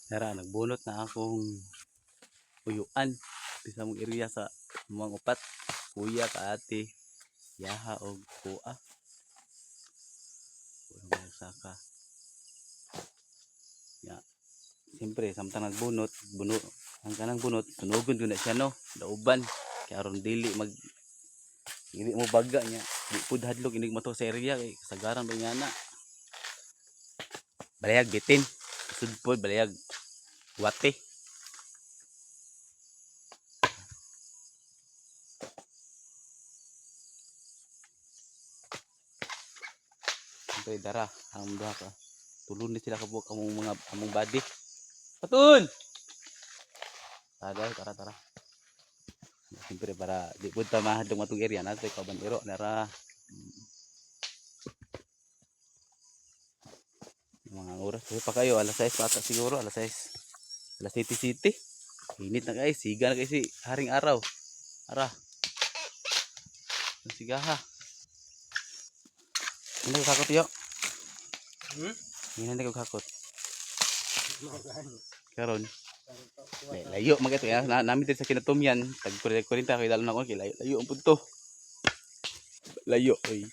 Tara, nagbunot na akong uyuan sa mong area sa mga upat. Kuya, kaate, yaha o kuha. Walang saka. Ya. Siyempre, samtang nagbunot, ang kanang bunot, sunugon ko na siya no, dauban. Kaya aron dili mo baga niya. Di pud hadlok inig mo to sa area kay kasagaran ba nga na. Balayag bitin. Sudpod balayag wate. Siyempre, dara, ang duha ka. Tulun ni sila kabuk among body. Patun! Tara. Siyempre, para di pud ta mahadlok matong area na sa kabandero nara. Mga oras pa kayo, alas 6 pa ata siguro, alas 6. Alas 7 city. Init na guys, siga na guys si haring araw. Ara. Sigaha. Hindi ko kakot yo. Hindi ko kakot. Karon. Layo magato ya, namin din sa kinatumyan, tag 40 kay dalo na ko kay layo ang punto. Layo oy.